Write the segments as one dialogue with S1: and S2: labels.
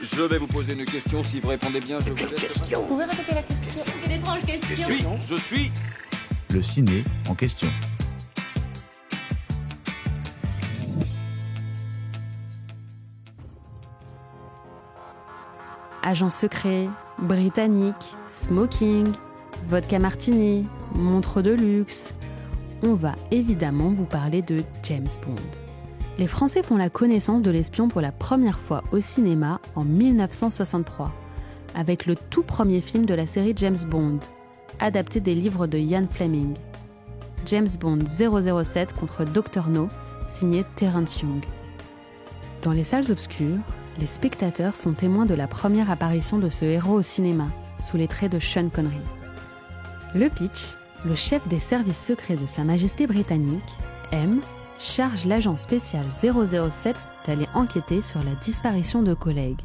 S1: Je vais vous poser une question. Si vous répondez bien, je vous laisse.
S2: Vous pouvez répéter la question?
S3: Quelle étrange question.
S1: Je suis.
S4: Le ciné en question.
S5: Agent secret, britannique, smoking, vodka martini, montre de luxe. On va évidemment vous parler de James Bond. Les Français font la connaissance de l'espion pour la première fois au cinéma en 1963, avec le tout premier film de la série James Bond, adapté des livres de Ian Fleming. James Bond 007 contre Dr No, signé Terence Young. Dans les salles obscures, les spectateurs sont témoins de la première apparition de ce héros au cinéma, sous les traits de Sean Connery. Le pitch, le chef des services secrets de Sa Majesté britannique, M, charge l'agent spécial 007 d'aller enquêter sur la disparition de collègues.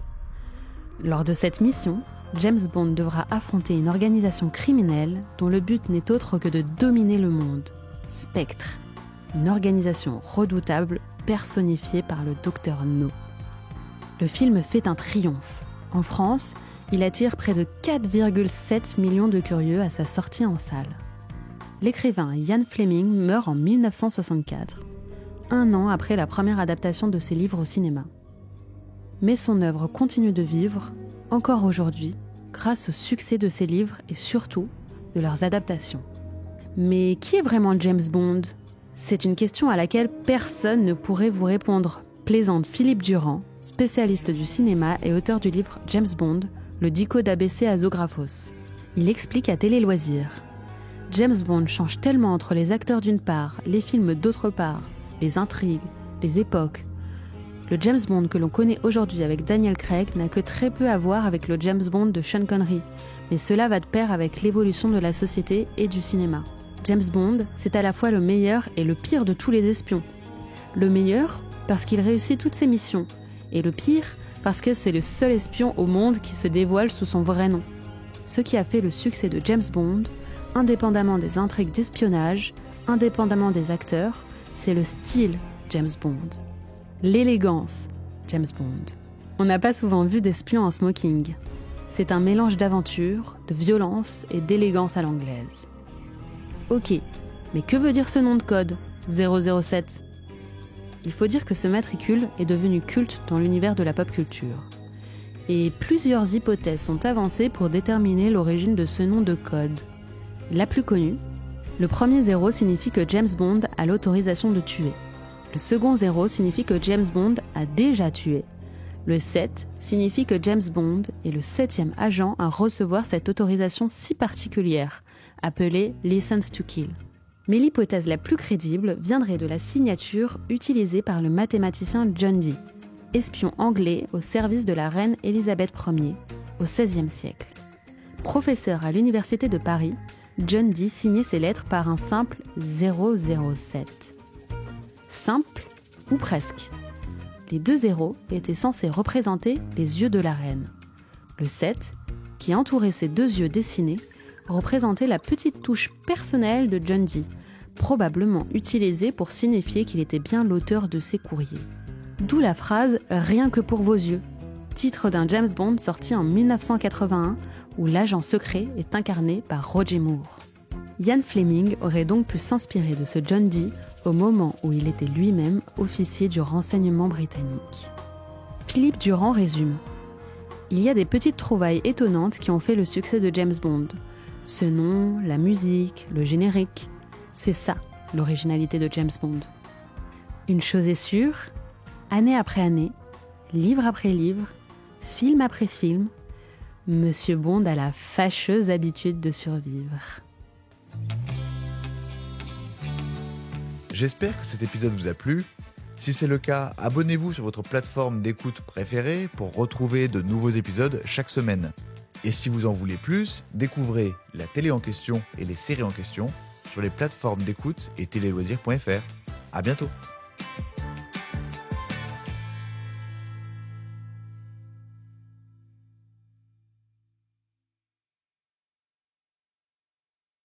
S5: Lors de cette mission, James Bond devra affronter une organisation criminelle dont le but n'est autre que de dominer le monde, Spectre, une organisation redoutable personnifiée par le Dr No. Le film fait un triomphe. En France, il attire près de 4,7 millions de curieux à sa sortie en salle. L'écrivain Ian Fleming meurt en 1964, un an après la première adaptation de ses livres au cinéma. Mais son œuvre continue de vivre, encore aujourd'hui, grâce au succès de ses livres et surtout de leurs adaptations. Mais qui est vraiment James Bond ? C'est une question à laquelle personne ne pourrait vous répondre, plaisante Philippe Durand, spécialiste du cinéma et auteur du livre James Bond, le 10 codes ABC à Zographos. Il explique à Télé Loisirs. James Bond change tellement entre les acteurs d'une part, les films d'autre part, les intrigues, les époques. Le James Bond que l'on connaît aujourd'hui avec Daniel Craig n'a que très peu à voir avec le James Bond de Sean Connery, mais cela va de pair avec l'évolution de la société et du cinéma. James Bond, c'est à la fois le meilleur et le pire de tous les espions. Le meilleur, parce qu'il réussit toutes ses missions, et le pire, parce que c'est le seul espion au monde qui se dévoile sous son vrai nom. Ce qui a fait le succès de James Bond, indépendamment des intrigues d'espionnage, indépendamment des acteurs, c'est le style James Bond. L'élégance James Bond. On n'a pas souvent vu d'espions en smoking. C'est un mélange d'aventure, de violence et d'élégance à l'anglaise. Ok, mais que veut dire ce nom de code, 007 ? Il faut dire que ce matricule est devenu culte dans l'univers de la pop culture. Et plusieurs hypothèses sont avancées pour déterminer l'origine de ce nom de code. La plus connue, le premier 0 signifie que James Bond a l'autorisation de tuer. Le second 0 signifie que James Bond a déjà tué. Le 7 signifie que James Bond est le 7e agent à recevoir cette autorisation si particulière, appelée License to Kill. Mais l'hypothèse la plus crédible viendrait de la signature utilisée par le mathématicien John Dee, espion anglais au service de la reine Élisabeth Ier, au XVIe siècle. Professeur à l'université de Paris, John Dee signait ses lettres par un simple 007. Simple ou presque. Les deux zéros étaient censés représenter les yeux de la reine. Le 7, qui entourait ces deux yeux dessinés, représentait la petite touche personnelle de John Dee, probablement utilisée pour signifier qu'il était bien l'auteur de ces courriers. D'où la phrase « Rien que pour vos yeux », titre d'un James Bond sorti en 1981 où l'agent secret est incarné par Roger Moore. Ian Fleming aurait donc pu s'inspirer de ce John Dee au moment où il était lui-même officier du renseignement britannique. Philippe Durand résume. Il y a des petites trouvailles étonnantes qui ont fait le succès de James Bond. Ce nom, la musique, le générique, c'est ça l'originalité de James Bond. Une chose est sûre, année après année, livre après livre, film après film, Monsieur Bond a la fâcheuse habitude de survivre.
S4: J'espère que cet épisode vous a plu. Si c'est le cas, abonnez-vous sur votre plateforme d'écoute préférée pour retrouver de nouveaux épisodes chaque semaine. Et si vous en voulez plus, découvrez la télé en question et les séries en question sur les plateformes d'écoute et téléloisirs.fr. À bientôt.